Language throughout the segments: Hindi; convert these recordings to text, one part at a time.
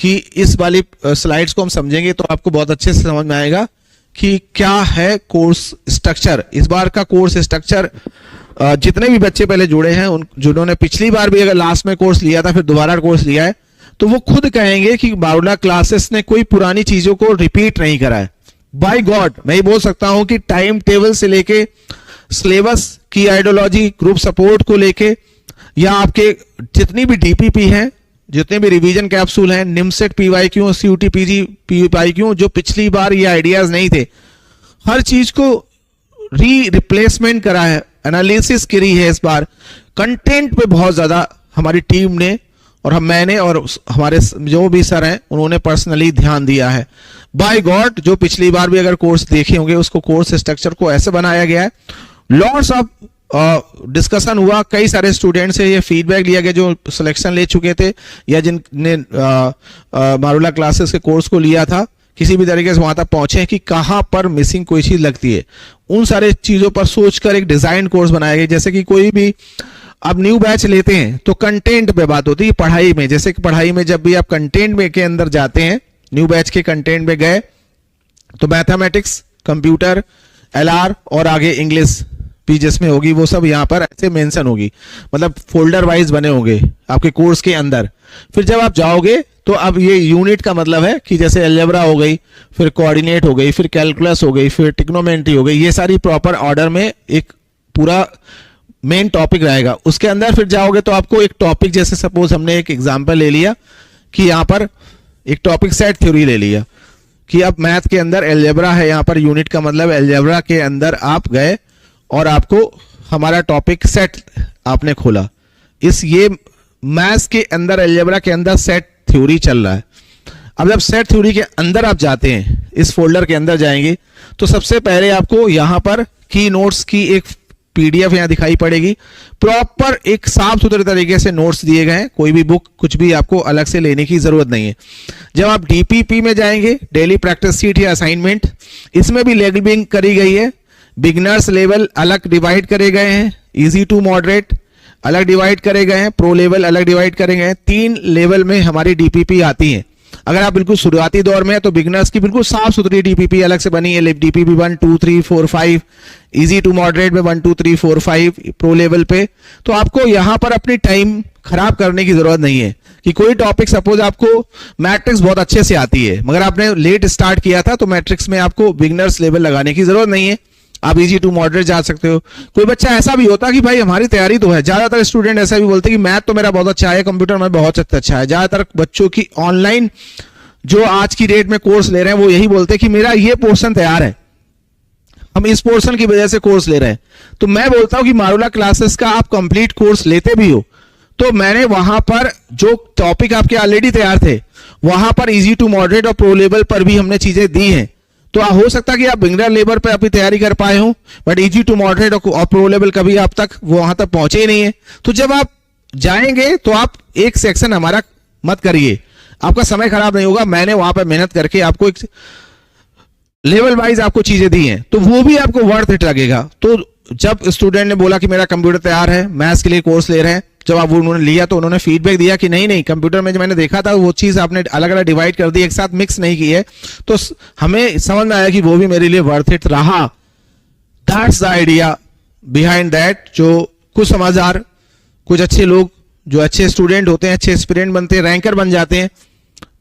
कि इस वाली स्लाइड्स को हम समझेंगे तो आपको बहुत अच्छे से समझ में आएगा कि क्या है कोर्स स्ट्रक्चर। इस बार का कोर्स स्ट्रक्चर जितने भी बच्चे पहले जुड़े हैं, उन जिन्होंने पिछली बार भी अगर लास्ट में कोर्स लिया था फिर दोबारा कोर्स लिया है, तो वो खुद कहेंगे कि बारूला क्लासेस ने कोई पुरानी चीजों को रिपीट नहीं करा है। बाय गॉड मैं ये बोल सकता हूं कि टाइम टेबल से लेके सिलेबस की आइडियोलॉजी, ग्रुप सपोर्ट को लेके, या आपके जितनी भी डीपीपी हैं, जितने भी रिवीजन कैप्सूल हैं, NIMCET PYQ, CUET PG PYQ, जो पिछली बार ये आइडियाज नहीं थे, हर चीज को रिप्लेसमेंट करा है, एनालिसिस करी है। इस बार कंटेंट पे बहुत ज्यादा हमारी टीम ने और मैंने और हमारे जो भी सर हैं उन्होंने पर्सनली ध्यान दिया है। बाय गॉड जो पिछली बार भी अगर कोर्स देखे होंगे उसको कोर्स स्ट्रक्चर को ऐसे बनाया गया है। लॉट्स ऑफ डिस्कशन हुआ, कई सारे स्टूडेंट से ये फीडबैक लिया गया जो सिलेक्शन ले चुके थे या जिनने बारूला क्लासेस के कोर्स को लिया था, किसी भी तरीके से वहां तक पहुंचे कि कहां पर मिसिंग कोई चीज लगती है। उन सारे चीजों पर सोचकर एक डिजाइन कोर्स बनाया गया। जैसे कि कोई भी अब न्यू बैच लेते हैं तो कंटेंट पे बात होती है पढ़ाई में। जैसे कि पढ़ाई में जब भी आप कंटेंट में के अंदर जाते हैं, न्यू बैच के कंटेंट में गए तो मैथमेटिक्स, कंप्यूटर, एलआर और आगे इंग्लिश भी जिसमें होगी वो सब यहाँ पर ऐसे मेंशन होगी, मतलब फोल्डर वाइज बने होंगे आपके कोर्स के अंदर। फिर जब आप जाओगे तो अब ये यूनिट का मतलब है कि जैसे अलजेब्रा हो गई, फिर कोऑर्डिनेट हो गई, फिर कैलकुलस हो गई, फिर ट्रिग्नोमेट्री हो गई, ये सारी प्रॉपर ऑर्डर में एक पूरा मेन टॉपिक रहेगा। उसके अंदर फिर जाओगे तो आपको एक टॉपिक, जैसे सपोज हमने एक एग्जांपल ले लिया कि यहाँ पर एक टॉपिक सेट थ्योरी ले लिया कि अब मैथ के अंदर अलजेब्रा है, यहाँ पर यूनिट का मतलब अलजेब्रा के अंदर आप गए और आपको हमारा टॉपिक सेट आपने खोला। इस ये मैथ्स के अंदर अलजेब्रा के अंदर सेट थ्योरी चल रहा है। अब जब सेट थ्योरी के अंदर आप जाते हैं, इस फोल्डर के अंदर जाएंगे तो सबसे पहले आपको यहाँ पर की नोट्स की एक पीडीएफ यहाँ दिखाई पड़ेगी। प्रॉपर एक साफ सुथरे तरीके से नोट्स दिए गए हैं, कोई भी बुक कुछ भी आपको अलग से लेने की जरूरत नहीं है। जब आप डीपीपी में जाएंगे, डेली प्रैक्टिस शीट या असाइनमेंट, इसमें भी लेबलिंग करी गई है। बिगनर्स लेवल अलग डिवाइड करे गए हैं, इजी टू मॉडरेट अलग डिवाइड करे गए हैं, प्रो लेवल अलग डिवाइड करे गए हैं। 3 लेवल में हमारी डीपीपी आती है। अगर आप बिल्कुल शुरुआती दौर में है तो बिगनर्स की बिल्कुल साफ सुथरी डीपीपी अलग से बनी है, डीपीपी 1 2 3 4 5, इजी टू मॉडरेट में 1 2 3 4 5, प्रो लेवल पे। तो आपको यहां पर अपनी टाइम खराब करने की जरूरत नहीं है कि कोई टॉपिक, सपोज आपको मैट्रिक्स बहुत अच्छे से आती है मगर आपने लेट स्टार्ट किया था तो मैट्रिक्स में आपको बिगनर्स लेवल लगाने की जरूरत नहीं है, आप इजी टू मॉडरेट जा सकते हो। कोई बच्चा ऐसा भी होता कि भाई हमारी तैयारी तो है, ज्यादातर स्टूडेंट ऐसा भी बोलते कि मैथ तो मेरा बहुत अच्छा है, कंप्यूटर में बहुत अच्छा है। ज्यादातर बच्चों की ऑनलाइन जो आज की डेट में कोर्स ले रहे हैं वो यही बोलते हैं कि मेरा ये पोर्शन तैयार है, हम इस पोर्शन की वजह से कोर्स ले रहे हैं। तो मैं बोलता हूं कि बारूला क्लासेस का आप कंप्लीट कोर्स लेते भी हो तो मैंने वहां पर जो टॉपिक आपके ऑलरेडी तैयार थे वहां पर इजी टू मॉडरेट और प्रो लेवल पर भी हमने चीजें दी हैं। तो हो सकता है कि आप बिगिनर लेवल पे अपनी तैयारी कर पाए हो बट इजी टू मॉडरेट और प्रो लेवल कभी आप तक वहां तक पहुंचे ही नहीं है। तो जब आप जाएंगे तो आप एक सेक्शन हमारा मत करिए, आपका समय खराब नहीं होगा। मैंने वहां पर मेहनत करके आपको एक लेवल वाइज आपको चीजें दी हैं तो वो भी आपको वर्थ इट लगेगा। तो जब स्टूडेंट ने बोला कि मेरा कंप्यूटर तैयार है, मैथ्स के लिए कोर्स ले रहे हैं, जब आप उन्होंने लिया तो उन्होंने फीडबैक दिया कि नहीं कंप्यूटर में जो मैंने देखा था वो चीज आपने अलग अलग डिवाइड कर दी, एक साथ मिक्स नहीं की है। तो हमें समझ में आया कि वो भी मेरे लिए वर्थ इट रहा। That's the idea behind that. जो कुछ समझदार, कुछ अच्छे लोग जो अच्छे स्टूडेंट होते हैं, अच्छे एस्पिरेंट बनते हैं, रैंकर बन जाते हैं,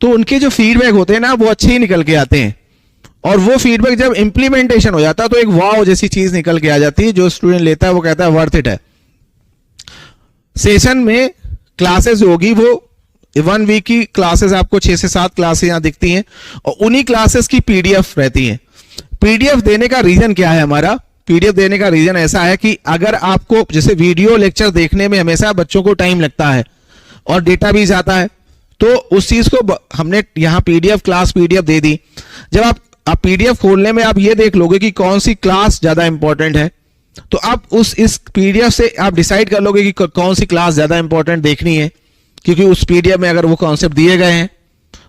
तो उनके जो फीडबैक होते हैं ना वो अच्छे ही निकल के आते हैं। और वो फीडबैक जब इंप्लीमेंटेशन हो जाता है तो एक वाव जैसी चीज निकल के आ जाती है। जो स्टूडेंट लेता है वो कहता है वर्थ इट है। सेशन में क्लासेस होगी वो 1 वीक की क्लासेस, आपको 6 से 7 क्लासेस यहां दिखती हैं और उन्हीं क्लासेस की पीडीएफ रहती है। पीडीएफ देने का रीजन क्या है हमारा? पीडीएफ देने का रीजन ऐसा है कि अगर आपको जैसे वीडियो लेक्चर देखने में हमेशा बच्चों को टाइम लगता है और डेटा भी जाता है, तो उस चीज को हमने यहां पीडीएफ क्लास पीडीएफ दे दी। जब आप पीडीएफ खोलने में आप ये देख लोगे कि कौन सी क्लास ज्यादा इंपॉर्टेंट है, तो आप इस पीडीएफ से आप डिसाइड कर लोगे कि कौन सी क्लास ज्यादा इंपॉर्टेंट देखनी है, क्योंकि उस पीडीएफ में अगर वो कॉन्सेप्ट दिए गए हैं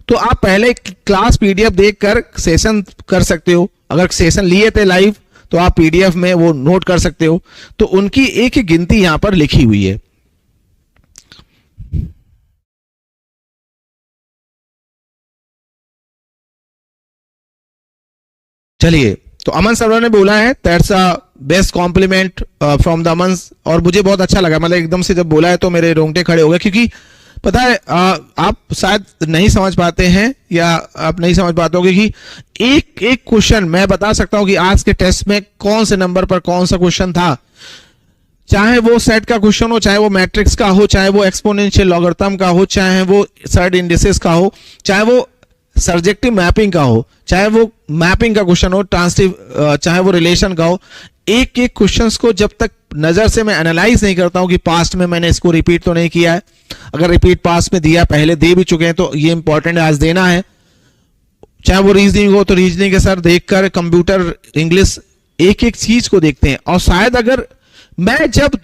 तो आप पहले क्लास पीडीएफ देखकर सेशन कर सकते हो। अगर सेशन लिए थे लाइव तो आप पीडीएफ में वो नोट कर सकते हो। तो उनकी एक गिनती यहां पर लिखी हुई है। चलिए, तो अमन सर ने बोला है that's a best compliment from the Aman, और मुझे बहुत अच्छा लगा, मतलब एकदम से जब बोला है तो मेरे रोंगटे खड़े हो गए, क्योंकि पता है आप शायद नहीं समझ पाते हैं या आप नहीं समझ पाते होगे कि एक एक क्वेश्चन मैं बता सकता हूं कि आज के टेस्ट में कौन से नंबर पर कौन सा क्वेश्चन था, चाहे वो सेट का क्वेश्चन हो, चाहे वो मैट्रिक्स का हो, चाहे वो एक्सपोनेंशियल लॉगरिथम का हो, चाहे वो सर्ड इंडिसेस का हो, चाहे वो सर्जेक्टिव मैपिंग का हो, चाहे वो मैपिंग का क्वेश्चन हो, ट्रांसटिव, चाहे वो रिलेशन का हो। एक एक क्वेश्चंस को जब तक नजर से मैं एनालाइज नहीं करता हूं कि पास्ट में मैंने इसको रिपीट तो नहीं किया है, अगर रिपीट पास्ट में दिया, पहले दे भी चुके हैं तो ये इंपॉर्टेंट आज देना है। चाहे वो रीजनिंग हो तो रीजनिंग के सर देखकर, कंप्यूटर, इंग्लिश, एक एक चीज को देखते हैं। और शायद अगर मैं जब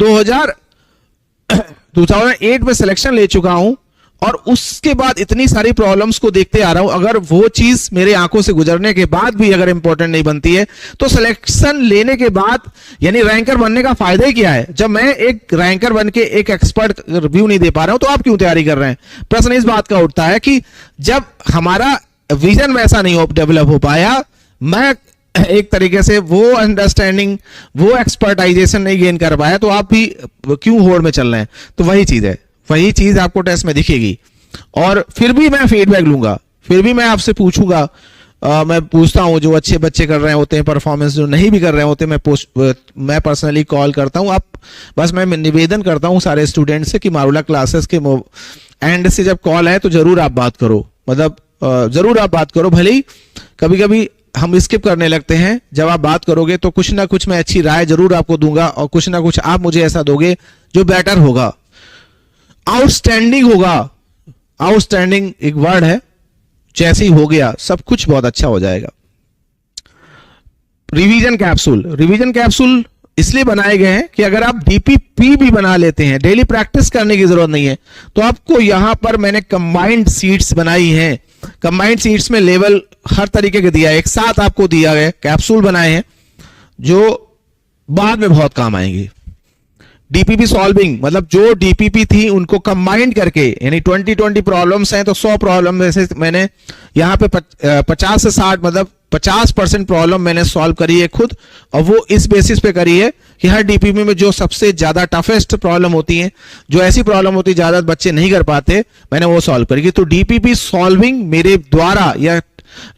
2008 में सिलेक्शन ले चुका हूं और उसके बाद इतनी सारी प्रॉब्लम्स को देखते आ रहा हूं, अगर वो चीज मेरे आंखों से गुजरने के बाद भी अगर इंपॉर्टेंट नहीं बनती है तो सिलेक्शन लेने के बाद यानी रैंकर बनने का फायदा ही क्या है? जब मैं एक रैंकर बन के एक एक्सपर्ट रिव्यू नहीं दे पा रहा हूं तो आप क्यों तैयारी कर रहे हैं? प्रश्न इस बात का उठता है कि जब हमारा विजन वैसा नहीं डेवलप हो पाया, मैं एक तरीके से वो अंडरस्टैंडिंग, वो एक्सपर्टाइजेशन नहीं गेन कर पाया, तो आप भी क्यों होड़ में चल रहे हैं? तो वही चीज है, वही चीज आपको टेस्ट में दिखेगी। और फिर भी मैं फीडबैक लूंगा, फिर भी मैं आपसे पूछूंगा, मैं पूछता हूं, जो अच्छे बच्चे कर रहे होते हैं परफॉर्मेंस, जो नहीं भी कर रहे होते मैं पर्सनली कॉल करता हूं। आप बस मैं निवेदन करता हूं सारे स्टूडेंट से कि मारूला क्लासेस के एंड से जब कॉल आए तो जरूर आप बात करो, मतलब जरूर आप बात करो। भले ही कभी कभी हम स्किप करने लगते हैं, जब आप बात करोगे तो कुछ ना कुछ मैं अच्छी राय जरूर आपको दूंगा और कुछ ना कुछ आप मुझे ऐसा दोगे जो बेटर होगा, आउटस्टैंडिंग होगा। आउटस्टैंडिंग एक वर्ड है, जैसे ही हो गया सब कुछ बहुत अच्छा हो जाएगा। रिवीजन कैप्सूल, रिवीजन कैप्सूल इसलिए बनाए गए हैं कि अगर आप डीपीपी भी बना लेते हैं, डेली प्रैक्टिस करने की जरूरत नहीं है, तो आपको यहां पर मैंने कंबाइंड सीट्स बनाई हैं। कंबाइंड सीट्स में लेवल हर तरीके के दिया है, एक साथ आपको दिया गया कैप्सूल बनाए हैं जो बाद में बहुत काम आएंगे। डीपीपी सॉल्विंग, मतलब जो डीपीपी थी उनको कंबाइंड करके, यानी 20 प्रॉब्लम्स हैं तो 100 प्रॉब्लम में से मैंने यहां पे 50 से 60 मतलब 50% प्रॉब्लम मैंने सॉल्व करी है खुद, और वो इस बेसिस पे करी है कि हर डीपीपी में जो सबसे ज्यादा टफेस्ट प्रॉब्लम होती है, जो ऐसी प्रॉब्लम होती है ज्यादा बच्चे नहीं कर पाते, मैंने वो सॉल्व करी। तो डीपीपी सॉल्विंग मेरे द्वारा या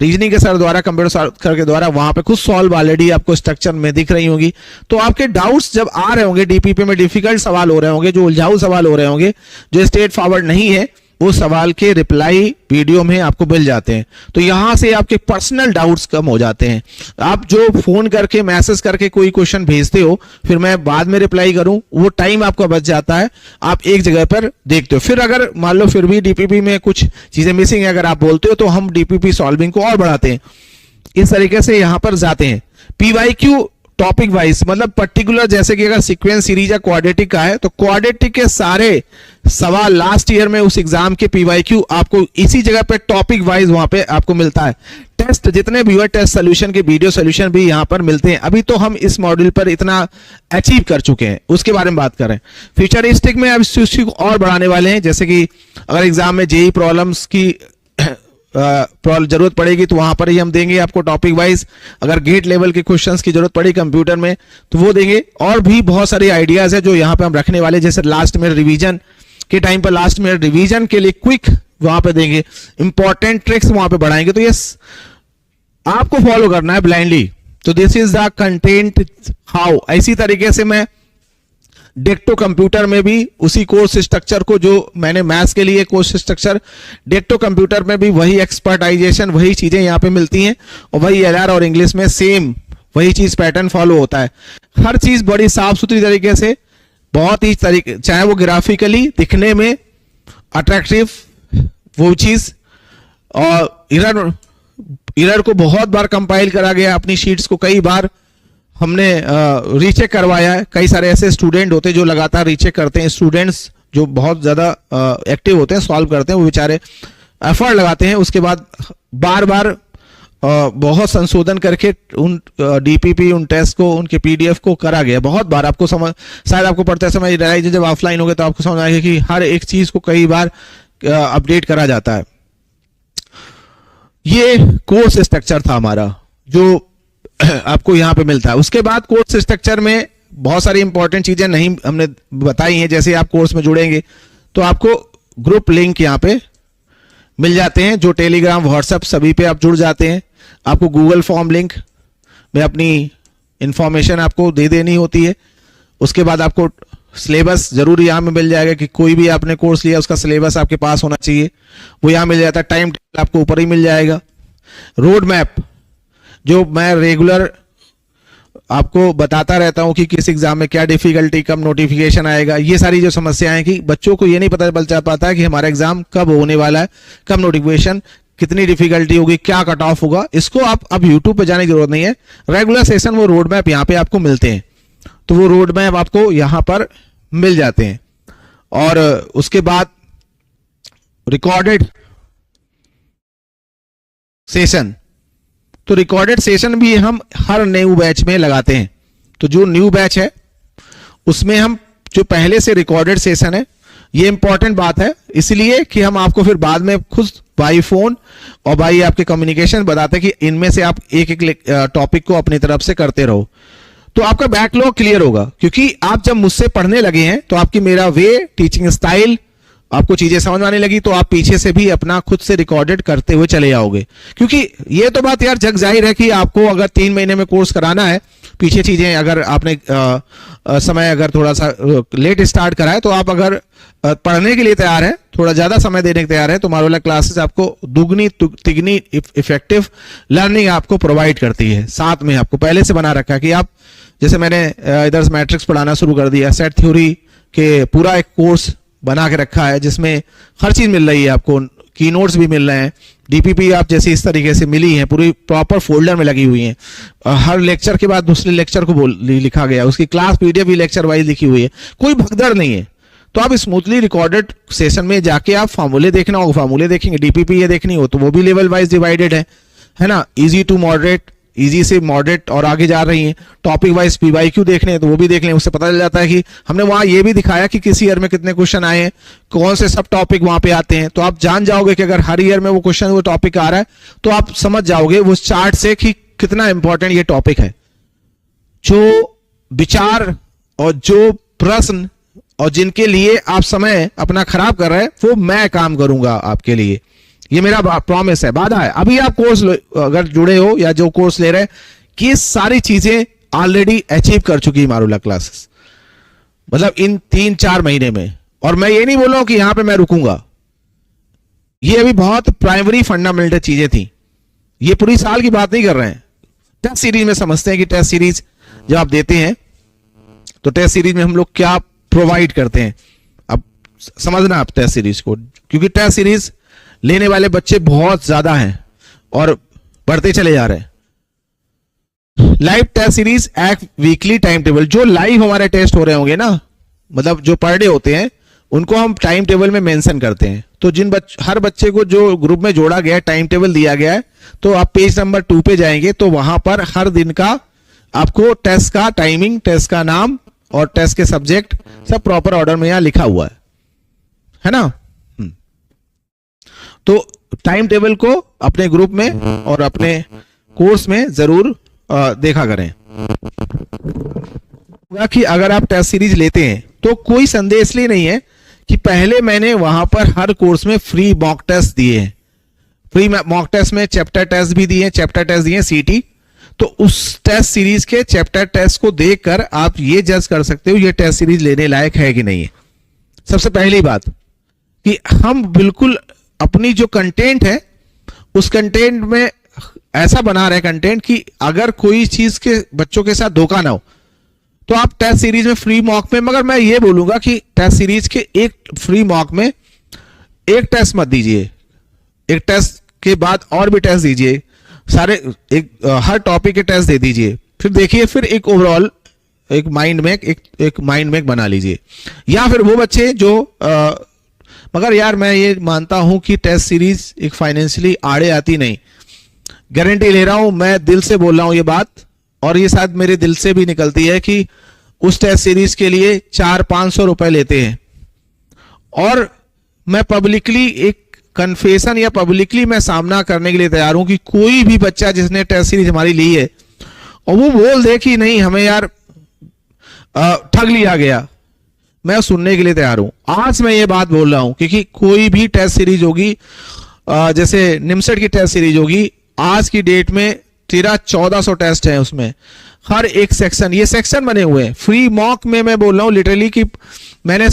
रीजनिंग के सर द्वारा, कंप्यूटर सर के द्वारा वहां पे खुद सॉल्व ऑलरेडी आपको स्ट्रक्चर में दिख रही होंगी। तो आपके डाउट्स जब आ रहे होंगे, डीपीपी में डिफिकल्ट सवाल हो रहे होंगे, जो उलझाऊ सवाल हो रहे होंगे, जो स्ट्रेट फॉरवर्ड नहीं है, वो सवाल के रिप्लाई वीडियो में आपको मिल जाते हैं। तो यहां से आपके पर्सनल डाउट्स कम हो जाते हैं। आप जो फोन करके, मैसेज करके कोई क्वेश्चन भेजते हो, फिर मैं बाद में रिप्लाई करूं, वो टाइम आपका बच जाता है, आप एक जगह पर देखते हो। फिर अगर मान लो फिर भी डीपीपी में कुछ चीजें मिसिंग है, अगर आप बोलते हो, तो हम डीपीपी सॉल्विंग को और बढ़ाते हैं। इस तरीके से यहां पर जाते हैं। पीवाईक्यू टॉपिक वाइज, मतलब पर्टिकुलर, जैसे कि अगर सीक्वेंस सीरीज या क्वाड्रेटिक का है तो क्वाड्रेटिक के सारे सवाल लास्ट ईयर में उस एग्जाम के पीवाईक्यू आपको इसी जगह पे टॉपिक वाइज वहां पे आपको मिलता है। टेस्ट जितने भी हुए, टेस्ट सोल्यूशन के वीडियो सोल्यूशन भी यहां पर मिलते हैं। अभी तो हम इस मॉड्यूल पर इतना अचीव कर चुके हैं, उसके बारे में बात करें। फ्यूचरिस्टिक में अब इस को और बढ़ाने वाले हैं, जैसे कि अगर एग्जाम में जेई प्रॉब्लम्स की जरूरत पड़ेगी तो वहां पर ही हम देंगे आपको टॉपिक वाइज। अगर गेट लेवल के क्वेश्चंस की जरूरत पड़ी कंप्यूटर में तो वो देंगे। और भी बहुत सारे आइडियाज है जो यहां पे हम रखने वाले, जैसे लास्ट में रिवीजन के टाइम पर, लास्ट में रिवीजन के लिए क्विक वहां पे देंगे, इंपॉर्टेंट ट्रिक्स वहां पे बढ़ाएंगे। तो यस, आपको फॉलो करना है ब्लाइंडली। तो this is the content how. इसी तरीके से मैं डेक्टो कंप्यूटर में भी उसी कोर्स स्ट्रक्चर को, जो मैंने मैथ्स के लिए कोर्स स्ट्रक्चर, डेक्टो कंप्यूटर में भी वही एक्सपर्टाइजेशन, वही चीजें यहां पे मिलती हैं, और वही एलआर और इंग्लिश में सेम वही चीज पैटर्न फॉलो होता है। हर चीज बड़ी साफ सुथरी तरीके से, बहुत ही तरीके, चाहे वो ग्राफिकली दिखने में अट्रैक्टिव वो चीज, और इरर को बहुत बार कंपाइल करा गया, अपनी शीट्स को कई बार हमने रीचेक करवाया है। कई सारे ऐसे स्टूडेंट होते हैं जो लगातार रीचेक करते हैं, स्टूडेंट्स जो बहुत ज्यादा एक्टिव होते हैं, सॉल्व करते हैं, वो बेचारे एफर्ट लगाते हैं, उसके बाद बार बार बहुत संशोधन करके उन डीपीपी, उन टेस्ट को, उनके पीडीएफ को करा गया बहुत बार। आपको समझ, शायद आपको पढ़ते समय रियलाइज, जब ऑफलाइन हो गए तो आपको समझ आएगा कि हर एक चीज को कई बार अपडेट करा जाता है। ये कोर्स स्ट्रक्चर था हमारा, जो आपको यहाँ पे मिलता है। उसके बाद कोर्स स्ट्रक्चर में बहुत सारी इंपॉर्टेंट चीजें नहीं हमने बताई हैं। जैसे आप कोर्स में जुड़ेंगे तो आपको ग्रुप लिंक यहाँ पे मिल जाते हैं, जो टेलीग्राम, व्हाट्सएप सभी पे आप जुड़ जाते हैं। आपको गूगल फॉर्म लिंक में अपनी इंफॉर्मेशन आपको दे देनी होती है। उसके बाद आपको सिलेबस जरूर यहाँ में मिल जाएगा कि कोई भी आपने कोर्स लिया उसका सिलेबस आपके पास होना चाहिए, वो यहाँ मिल जाता है। टाइम टेबल आपको ऊपर ही मिल जाएगा। रोड मैप, जो मैं रेगुलर आपको बताता रहता हूं कि किस एग्जाम में क्या डिफिकल्टी, कब नोटिफिकेशन आएगा, ये सारी जो समस्याएं हैं कि बच्चों को ये नहीं पता चल पाता है कि हमारा एग्जाम कब होने वाला है, कब नोटिफिकेशन, कितनी डिफिकल्टी होगी, क्या कट ऑफ होगा। इसको आप अब यूट्यूब पे जाने की जरूरत नहीं है, रेगुलर सेशन वो रोड मैप यहाँ पे आपको मिलते हैं। तो वो रोड मैप आपको यहां पर मिल जाते हैं। और उसके बाद रिकॉर्डेड सेशन, तो रिकॉर्डेड सेशन भी हम हर न्यू बैच में लगाते हैं। तो जो न्यू बैच है उसमें हम जो पहले से रिकॉर्डेड सेशन है, ये इंपॉर्टेंट बात है इसलिए कि हम आपको फिर बाद में खुद बाई फोन और बाई आपके कम्युनिकेशन बताते हैं कि इनमें से आप एक एक टॉपिक को अपनी तरफ से करते रहो, तो आपका बैकलॉग क्लियर होगा। क्योंकि आप जब मुझसे पढ़ने लगे हैं तो आपकी मेरा वे, टीचिंग स्टाइल, आपको चीजें समझ आने लगी, तो आप पीछे से भी अपना खुद से रिकॉर्डेड करते हुए चले जाओगे। क्योंकि ये तो बात यार जग जाहिर है कि आपको अगर 3 महीने में कोर्स कराना है, पीछे चीजें अगर आपने समय अगर थोड़ा सा लेट स्टार्ट करा है, तो आप अगर पढ़ने के लिए तैयार है, थोड़ा ज्यादा समय देने के तैयार है, तो मारूला क्लासेस आपको दुगनी तिगनी इफेक्टिव लर्निंग आपको प्रोवाइड करती है। साथ में आपको पहले से बना रखा है कि आप, जैसे मैंने इधर मैट्रिक्स पढ़ाना शुरू कर दिया, सेट थ्योरी के पूरा एक कोर्स बना के रखा है जिसमें हर चीज मिल रही है आपको, की नोट्स भी मिल रहे हैं, डीपीपी आप जैसे इस तरीके से मिली है, पूरी प्रॉपर फोल्डर में लगी हुई है। हर लेक्चर के बाद दूसरे लेक्चर को लिखा गया, उसकी क्लास पीडीएफ भी लेक्चर वाइज लिखी हुई है, कोई भगदड़ नहीं है। तो आप स्मूथली रिकॉर्डेड सेशन में जाके आप फार्मूले देखना हो, फार्मूले देखेंगे, डीपीपी ये देखनी हो तो वो भी लेवल वाइज डिवाइडेड है ना, इजी टू मॉडरेट, इजी से मॉडरेट और आगे जा रही हैं। टॉपिक वाइज पीवाईक्यू देखने हैं तो वो भी देख लें, उससे पता चल जाता है कि हमने वहां ये भी दिखाया कि किस ईयर में कितने क्वेश्चन आए हैं, कौन से सब टॉपिक वहां पे आते हैं। तो आप जान जाओगे कि अगर हर ईयर में वो क्वेश्चन, वो टॉपिक आ रहा है, तो आप समझ जाओगे वो चार्ट से कि कितना इंपॉर्टेंट ये टॉपिक है। जो विचार और जो प्रश्न और जिनके लिए आप समय अपना खराब कर रहे हैं, वो मैं काम करूंगा आपके लिए, ये मेरा प्रॉमिस है, वादा है। अभी आप कोर्स अगर जुड़े हो या जो कोर्स ले रहे हैं, कि सारी चीजें ऑलरेडी अचीव कर चुकी है मारूला क्लासेस, मतलब इन 3-4 महीने में। और मैं ये नहीं बोल रहा हूं कि यहां पे मैं रुकूंगा, ये अभी बहुत प्राइमरी फंडामेंटल चीजें थी, ये पूरी साल की बात नहीं कर रहे हैं। टेस्ट सीरीज में समझते हैं कि टेस्ट सीरीज जब आप देते हैं तो टेस्ट सीरीज में हम लोग क्या प्रोवाइड करते हैं। अब समझना आप टेस्ट सीरीज को, क्योंकि टेस्ट सीरीज लेने वाले बच्चे बहुत ज्यादा हैं और बढ़ते चले जा रहे हैं। लाइव टेस्ट सीरीज एक वीकली टाइम टेबल, जो लाइव हमारे टेस्ट हो रहे होंगे ना, मतलब जो पर डे होते हैं, उनको हम टाइम टेबल में मेंशन करते हैं। तो हर बच्चे को जो ग्रुप में जोड़ा गया है, टाइम टेबल दिया गया है, तो आप पेज नंबर 2 पे जाएंगे तो वहां पर हर दिन का आपको टेस्ट का टाइमिंग, टेस्ट का नाम और टेस्ट के सब्जेक्ट सब प्रॉपर ऑर्डर में यहां लिखा हुआ है ना। तो टाइम टेबल को अपने ग्रुप में और अपने कोर्स में जरूर देखा करें। कि अगर आप टेस्ट सीरीज लेते हैं तो कोई संदेह इसलिए नहीं है कि पहले मैंने वहां पर हर कोर्स में फ्री मॉक टेस्ट दिए हैं, फ्री मॉक टेस्ट में चैप्टर टेस्ट भी दिए, चैप्टर टेस्ट दिए सीटी। तो उस टेस्ट सीरीज के चैप्टर टेस्ट को देखकर आप ये जज कर सकते हो ये टेस्ट सीरीज लेने लायक है कि नहीं है। सबसे पहली बात कि हम बिल्कुल अपनी जो कंटेंट है उस कंटेंट में ऐसा बना रहे कंटेंट कि अगर कोई चीज के बच्चों के साथ धोखा ना हो, तो आप टेस्ट सीरीज में फ्री मॉक में, मगर मैं ये बोलूंगा कि टेस्ट सीरीज के एक फ्री मॉक में एक टेस्ट मत दीजिए, एक टेस्ट के बाद और भी टेस्ट दीजिए, सारे हर टॉपिक के टेस्ट दे दीजिए, फिर देखिए, फिर एक ओवरऑल एक माइंड मैप बना लीजिए। या फिर वो बच्चे जो मगर यार मैं ये मानता हूं कि टेस्ट सीरीज एक फाइनेंशियली आड़े आती नहीं, गारंटी ले रहा हूं, मैं दिल से बोल रहा हूं ये बात, और ये शायद मेरे दिल से भी निकलती है कि उस टेस्ट सीरीज के लिए 400-500 रुपए लेते हैं। और मैं पब्लिकली एक कन्फेशन या पब्लिकली मैं सामना करने के लिए तैयार हूं कि कोई भी बच्चा जिसने टेस्ट सीरीज हमारी ली है और वो बोल दे कि नहीं हमें यार ठग लिया गया, मैं सुनने के लिए तैयार हूं। आज मैं ये बात बोल रहा हूं क्योंकि कोई भी टेस्ट सीरीज होगी, जैसे निमसेट की टेस्ट सीरीज होगी, आज की डेट में 1300-1400 टेस्ट हैं, उसमें हर एक सेक्शन, ये सेक्शन बने हुए हैं। फ्री मॉक में मैं बोल रहा हूँ लिटरली कि मैंने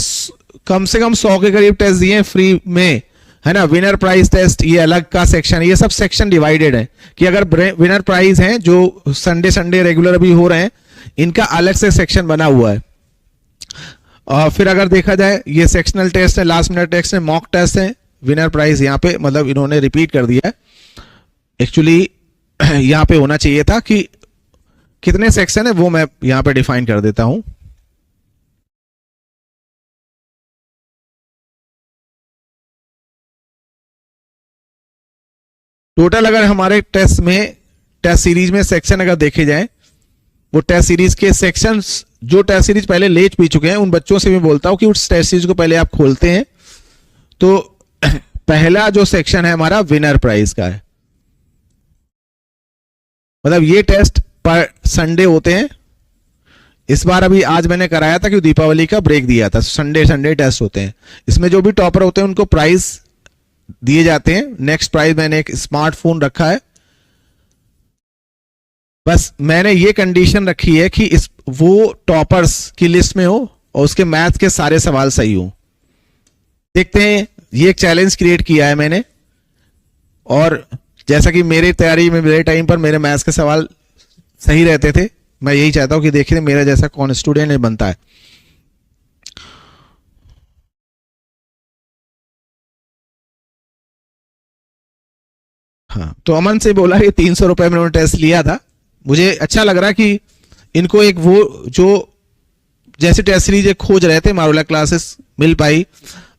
कम से कम 100 के करीब टेस्ट दिए हैं फ्री में, है ना। विनर प्राइज टेस्ट ये अलग का सेक्शन, ये सब सेक्शन डिवाइडेड है कि अगर विनर प्राइज हैं जो संडे संडे रेगुलर अभी हो रहे हैं, इनका अलग से सेक्शन बना हुआ है। और फिर अगर देखा जाए ये सेक्शनल टेस्ट है, लास्ट मिनट टेस्ट है, मॉक टेस्ट है, विनर प्राइज यहाँ पे मतलब इन्होंने रिपीट कर दिया है। एक्चुअली यहाँ पे होना चाहिए था कि कितने सेक्शन है वो मैं यहाँ पे डिफाइन कर देता हूं। टोटल अगर हमारे टेस्ट में, टेस्ट सीरीज में सेक्शन अगर देखे जाए, वो टेस्ट सीरीज के सेक्शंस, जो टेस्ट सीरीज पहले ले भी चुके हैं उन बच्चों से भी बोलता हूं कि उस टेस्ट सीरीज को पहले आप खोलते हैं तो पहला जो सेक्शन है हमारा विनर प्राइज का है। मतलब ये टेस्ट पर संडे होते हैं। इस बार अभी आज मैंने कराया था कि दीपावली का ब्रेक दिया था, संडे संडे टेस्ट होते हैं। इसमें जो भी टॉपर होते हैं उनको प्राइज दिए जाते हैं। नेक्स्ट प्राइज मैंने एक स्मार्टफोन रखा है। बस मैंने ये कंडीशन रखी है कि इस वो टॉपर्स की लिस्ट में हो और उसके मैथ के सारे सवाल सही हो। देखते हैं, ये एक चैलेंज क्रिएट किया है मैंने, और जैसा कि मेरी तैयारी में मेरे टाइम पर मेरे मैथ्स के सवाल सही रहते थे, मैं यही चाहता हूं कि देखिए मेरा जैसा कौन स्टूडेंट नहीं बनता है। हाँ, तो अमन से बोला कि 300 रुपए में उन्होंने टेस्ट लिया था। मुझे अच्छा लग रहा है कि इनको एक वो जो जैसे टेस्ट सीरीज खोज रहे थे, मारूला क्लासेस मिल पाई,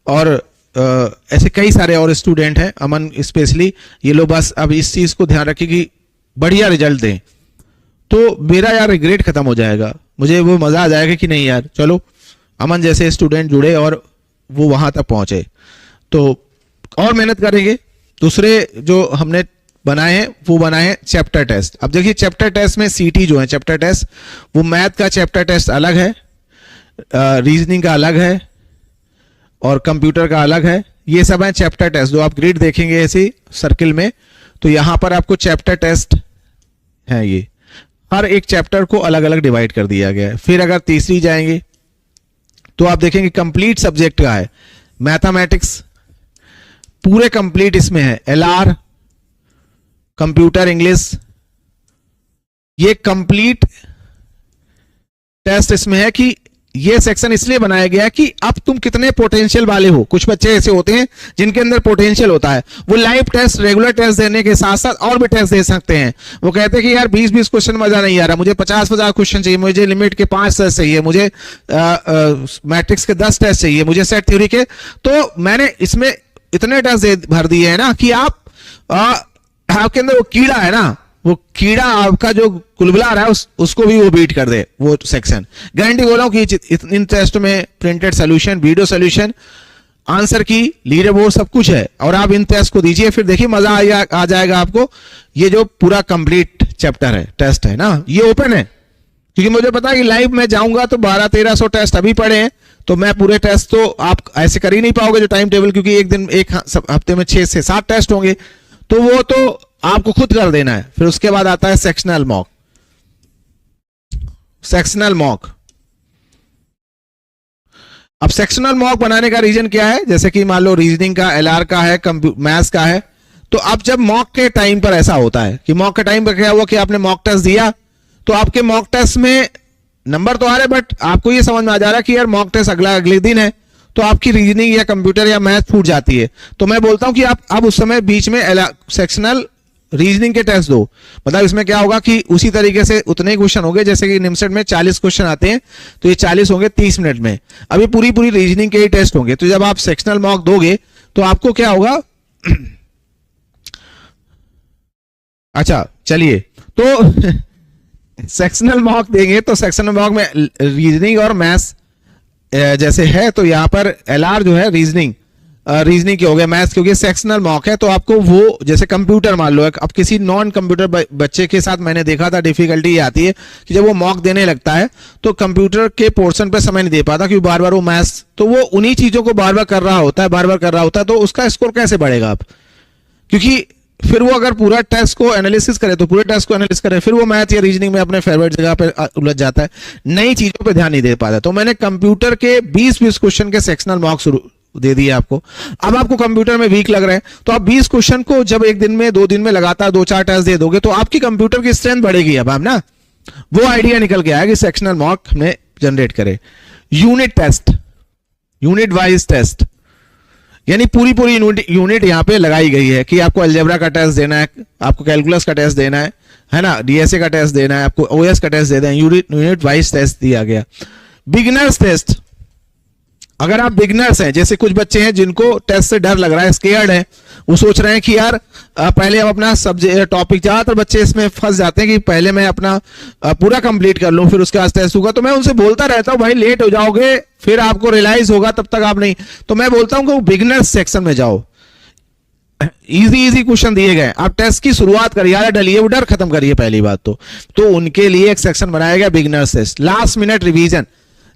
और ऐसे कई सारे और स्टूडेंट हैं, अमन स्पेशली, ये लोग बस अब इस चीज को ध्यान रखें कि बढ़िया रिजल्ट दें, तो मेरा यार रिग्रेट खत्म हो जाएगा। मुझे वो मजा आ जाएगा कि नहीं यार चलो अमन जैसे स्टूडेंट जुड़े और वो वहां तक पहुंचे, तो और मेहनत करेंगे। दूसरे जो हमने बनाए हैं वो बनाए हैं चैप्टर टेस्ट। अब देखिए चैप्टर टेस्ट में सीटी जो है चैप्टर टेस्ट, वो मैथ का चैप्टर टेस्ट अलग है, रीजनिंग का अलग है, और कंप्यूटर का अलग है। ये सब है चैप्टर टेस्ट। जो आप ग्रिड देखेंगे ऐसे सर्किल में, तो यहां पर आपको चैप्टर टेस्ट है। ये हर एक चैप्टर को अलग अलग डिवाइड कर दिया गया है। फिर अगर तीसरी जाएंगे तो आप देखेंगे कंप्लीट सब्जेक्ट का है, मैथमेटिक्स पूरे कंप्लीट इसमें है, एलआर, कंप्यूटर, इंग्लिश, ये कंप्लीट टेस्ट इसमें है। कि ये सेक्शन इसलिए बनाया गया कि अब तुम कितने पोटेंशियल वाले हो। कुछ बच्चे ऐसे होते हैं जिनके अंदर पोटेंशियल होता है, वो लाइव टेस्ट, रेगुलर टेस्ट देने के साथ साथ और भी टेस्ट दे सकते हैं। वो कहते हैं कि यार 20-20 क्वेश्चन मजा नहीं आ रहा, मुझे 50-50 क्वेश्चन चाहिए, मुझे लिमिट के 5 टेस्ट चाहिए, मुझे मैट्रिक्स के 10 टेस्ट चाहिए, मुझे सेट थ्योरी के। तो मैंने इसमें इतने टेस्ट भर दिए हैं ना कि आप आपके अंदर वो कीड़ा है ना, वो कीड़ा आपका जो कुलबुला रहा है उसको भी वो बीट कर दे वो सेक्शन। गारंटी बोल रहा हूं कि इन टेस्ट में printed solution, video solution, answer की, लीडर बोर्ड सब कुछ है, और आप इन टेस्ट को दीजिए, फिर देखिए मजा आ जाएगा आपको। ये जो पूरा कंप्लीट चैप्टर है, टेस्ट है ना, ये ओपन है, क्योंकि मुझे पता है कि लाइव में जाऊंगा तो 1200-1300 टेस्ट अभी पड़े हैं, तो मैं पूरे टेस्ट तो आप ऐसे कर ही नहीं पाओगे जो टाइम टेबल, क्योंकि एक हफ्ते में 6 से 7 टेस्ट होंगे, तो वो तो आपको खुद कर देना है। फिर उसके बाद आता है सेक्शनल मॉक। सेक्शनल मॉक, अब सेक्शनल मॉक बनाने का रीजन क्या है, जैसे कि मान लो रीजनिंग का, एलआर का है, मैथ्स का है, तो अब जब मॉक के टाइम पर ऐसा होता है कि मॉक के टाइम पर क्या हुआ कि आपने मॉक टेस्ट दिया, तो आपके मॉक टेस्ट में नंबर तो आ रहे, बट आपको ये समझ में आ जा रहा है कि यार मॉक टेस्ट अगले दिन है, तो आपकी रीजनिंग या कंप्यूटर या मैथ फूट जाती है। तो मैं बोलता हूं कि आप अब उस समय बीच में सेक्शनल रीजनिंग के टेस्ट दो। मतलब इसमें क्या होगा कि उसी तरीके से उतने ही क्वेश्चन होंगे, जैसे कि निमसेट में 40 क्वेश्चन आते हैं, तो ये 40 होंगे 30 मिनट में। अभी पूरी रीजनिंग के ही टेस्ट होंगे। तो जब आप सेक्शनल मॉक दोगे तो आपको क्या होगा अच्छा चलिए, तो सेक्शनल मॉक देंगे तो सेक्शनल मॉक में रीजनिंग और मैथ्स जैसे है, तो यहां पर एलआर जो है रीजनिंग, रीजनिंग के हो गए, मैथ्स के हो गए, सेक्शनल मॉक है। तो आपको वो जैसे कंप्यूटर मान लो, अब किसी नॉन कंप्यूटर बच्चे के साथ मैंने देखा था डिफिकल्टी ये आती है कि जब वो मॉक देने लगता है तो कंप्यूटर के पोर्शन पे समय नहीं दे पाता, क्योंकि बार बार वो मैथ्स, तो वो उन्हीं चीजों को बार बार कर रहा होता है, बार बार कर रहा होता है, तो उसका स्कोर कैसे बढ़ेगा आप? क्योंकि फिर वो अगर पूरा टेस्ट को एनालिसिस करे तो पूरे टेस्ट को एनालिसिस करे, फिर वो मैथ या रीजनिंग में अपने फेवरेट जगह पे उलझ जाता है, नई चीजों पे ध्यान नहीं दे पाता। तो मैंने कंप्यूटर के 20-20 क्वेश्चन के सेक्शनल मार्क्स दे दिए आपको। अब आपको कंप्यूटर में वीक लग रहे हैं तो आप 20 क्वेश्चन को जब एक दिन में 2 दिन में लगातार 2-4 टेस्ट दे दोगे तो आपकी कंप्यूटर की स्ट्रेंथ बढ़ेगी। अब आप ना वो आइडिया निकल के आया कि सेक्शनल मार्क हमने जनरेट करे। Unit test, unit wise test, यानी पूरी यूनिट यहां पे लगाई गई है कि आपको अलजेब्रा का टेस्ट देना है, आपको कैलकुलस का टेस्ट देना है ना, डीएसए का टेस्ट देना है, आपको ओएस का टेस्ट देना है, यूनिट वाइज टेस्ट दिया गया। बिगिनर्स टेस्ट, अगर आप बिगिनर्स हैं, जैसे कुछ बच्चे हैं जिनको टेस्ट से डर लग रहा है, स्केयर्ड है, वो सोच रहे हैं कि यार पहले हम अपना सब्जेक्ट टॉपिक, ज्यादातर बच्चे इसमें फंस जाते हैं कि पहले मैं अपना पूरा कंप्लीट कर लूं फिर उसके बाद टेस्ट होगा। तो मैं उनसे बोलता रहता हूं भाई लेट हो जाओगे, फिर आपको रियलाइज होगा, तब तक आप नहीं। तो मैं बोलता हूं कि बिगिनर्स सेक्शन में जाओ, इजी क्वेश्चन दिए गए, आप टेस्ट की शुरुआत करिए, यार डलिए, वो डर खत्म करिए पहली बात तो उनके लिए एक सेक्शन बनाया गया beginners test. Last minute revision,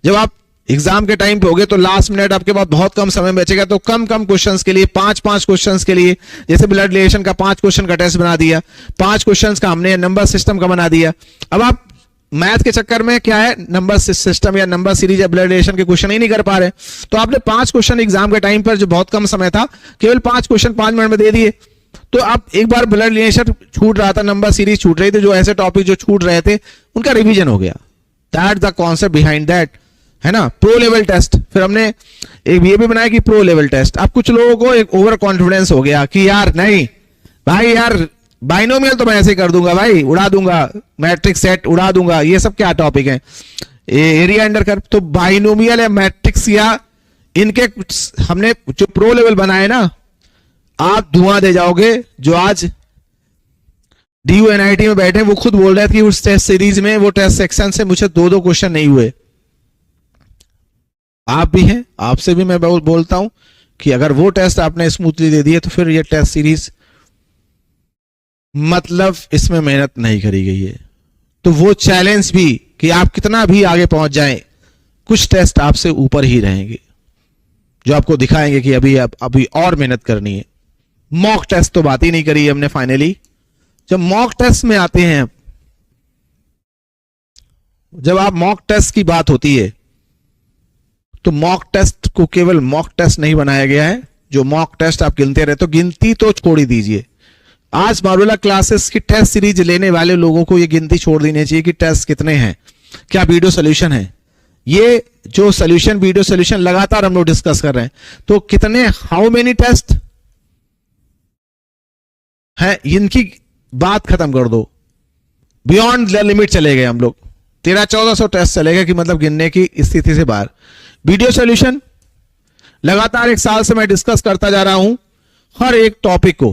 जब आप एग्जाम के टाइम पे होगे तो लास्ट मिनट आपके पास बहुत कम समय बचेगा, तो कम क्वेश्चंस के लिए 5 क्वेश्चंस के लिए, जैसे ब्लड रिलेशन का 5 क्वेश्चन का टेस्ट बना दिया, 5 क्वेश्चंस का हमने नंबर सिस्टम का बना दिया। अब आप मैथ के चक्कर में क्या है, नंबर सिस्टम या नंबर सीरीज या ब्लड रिलेशन के क्वेश्चन ही नहीं कर पा रहे, तो आपने 5 क्वेश्चन एग्जाम के टाइम पर, जो बहुत कम समय था, केवल 5 क्वेश्चन 5 मिनट में दे दिए। तो आप एक बार ब्लड रिलेशन छूट रहा था, नंबर सीरीज छूट रही थी, जो ऐसे टॉपिक जो छूट रहे थे उनका रिवीजन हो गया। That the concept behind that, है ना। प्रो लेवल टेस्ट, फिर हमने एक ये भी बनाया कि प्रो लेवल टेस्ट। अब कुछ लोगों को एक ओवर कॉन्फिडेंस हो गया कि यार नहीं भाई, यार बाइनोमियल तो मैं ऐसे कर दूंगा भाई, उड़ा दूंगा, मैट्रिक्स सेट उड़ा दूंगा, ये सब क्या टॉपिक है, एरिया अंडर कर। तो बाइनोमियल या मैट्रिक्स या इनके हमने जो प्रो लेवल बनाए ना, आप धुआं दे जाओगे। जो आज DU-NIT में बैठे वो खुद बोल रहे थे कि उस टेस्ट सीरीज में, वो टेस्ट सेक्शन से मुझे 2 क्वेश्चन नहीं हुए। आप भी हैं, आपसे भी मैं बोलता हूं कि अगर वो टेस्ट आपने स्मूथली दे दिए तो फिर ये टेस्ट सीरीज मतलब इसमें मेहनत नहीं करी गई है। तो वो चैलेंज भी कि आप कितना भी आगे पहुंच जाएं, कुछ टेस्ट आपसे ऊपर ही रहेंगे जो आपको दिखाएंगे कि अभी और मेहनत करनी है। मॉक टेस्ट तो बात ही नहीं करी हमने फाइनली। जब मॉक टेस्ट में आते हैं, जब आप मॉक टेस्ट की बात होती है तो मॉक टेस्ट को केवल मॉक टेस्ट नहीं बनाया गया है। जो मॉक टेस्ट आप गिनते रहते हो, गिनती तो छोड़ ही दीजिए। आज मारुला क्लासेस की टेस्ट सीरीज लेने वाले लोगों को ये गिनती छोड़ देनी चाहिए कि टेस्ट कितने हैं, क्या वीडियो सोल्यूशन है। ये जो सोल्यूशन, वीडियो सोल्यूशन लगातार हम लोग डिस्कस कर रहे हैं, तो कितने, हाउ मेनी टेस्ट है, इनकी बात खत्म कर दो। बियॉन्ड द लिमिट चले गए हम लोग, 1300-1400 टेस्ट चले गए कि मतलब गिनने की स्थिति से बाहर। वीडियो सॉल्यूशन लगातार 1 साल से मैं डिस्कस करता जा रहा हूं, हर एक टॉपिक को,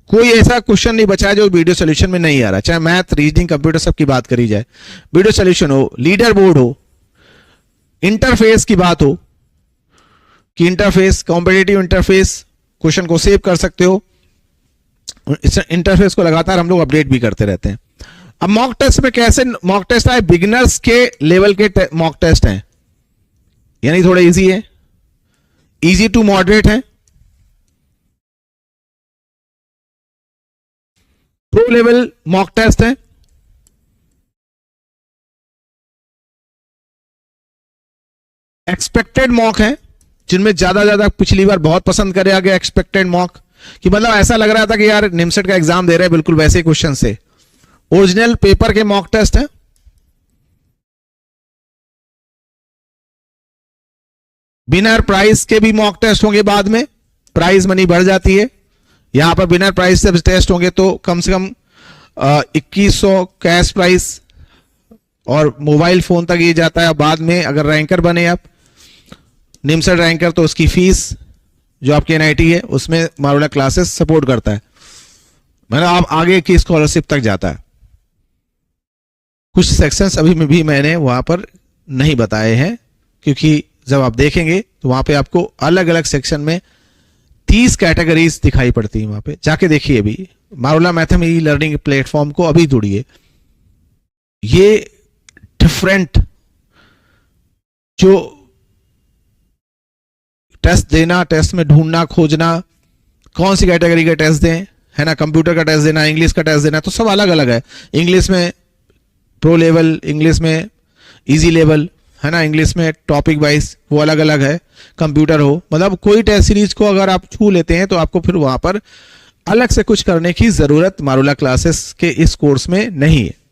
कोई ऐसा क्वेश्चन नहीं बचा है जो वीडियो सॉल्यूशन में नहीं आ रहा, चाहे मैथ, रीजनिंग, कंप्यूटर, सब की बात करी जाए। वीडियो सॉल्यूशन हो, लीडर बोर्ड हो, इंटरफेस की बात हो कि इंटरफेस, कॉम्पिटिटिव इंटरफेस, क्वेश्चन को सेव कर सकते हो, इस इंटरफेस को लगातार हम लोग अपडेट भी करते रहते हैं। अब मॉक टेस्ट में कैसे मॉक टेस्ट आए, बिगिनर्स के लेवल के मॉक टेस्ट हैं, यानी थोड़े इजी है, इजी टू मॉडरेट है। प्रो लेवल मॉक टेस्ट है, एक्सपेक्टेड मॉक है, जिनमें ज्यादा पिछली बार बहुत पसंद करे गया एक्सपेक्टेड मॉक, कि मतलब ऐसा लग रहा था कि यार निमसेट का एग्जाम दे रहे हैं बिल्कुल वैसे ही क्वेश्चन से। ओरिजिनल पेपर के मॉक टेस्ट है, बिनर प्राइस के भी मॉक टेस्ट होंगे, बाद में प्राइस मनी बढ़ जाती है। यहां पर बिनर प्राइस से टेस्ट होंगे तो कम से कम 2100 कैश प्राइस और मोबाइल फोन तक ये जाता है। बाद में अगर रैंकर बने आप, निमसेट रैंकर, तो उसकी फीस जो आपके NIT है उसमें मारुला क्लासेस सपोर्ट करता है, मतलब आप आगे की स्कॉलरशिप तक जाता है। कुछ सेक्शंस अभी में भी मैंने वहां पर नहीं बताए हैं, क्योंकि जब आप देखेंगे तो वहां पे आपको अलग अलग सेक्शन में 30 कैटेगरीज दिखाई पड़ती है। वहां पे जाके देखिए, अभी मारुला मैथम ई लर्निंग प्लेटफॉर्म को अभी जुड़िए। ये डिफरेंट जो टेस्ट देना, टेस्ट में ढूंढना, खोजना, कौन सी कैटेगरी का टेस्ट दें, है ना, कंप्यूटर का टेस्ट देना, इंग्लिश का टेस्ट देना, तो सब अलग अलग है। इंग्लिश में प्रो लेवल, इंग्लिश में इजी लेवल, है ना, इंग्लिश में टॉपिक वाइज वो अलग अलग है। कंप्यूटर हो, मतलब कोई टेस्ट सीरीज को अगर आप छू लेते हैं तो आपको फिर वहां पर अलग से कुछ करने की जरूरत मारुला क्लासेस के इस कोर्स में नहीं है।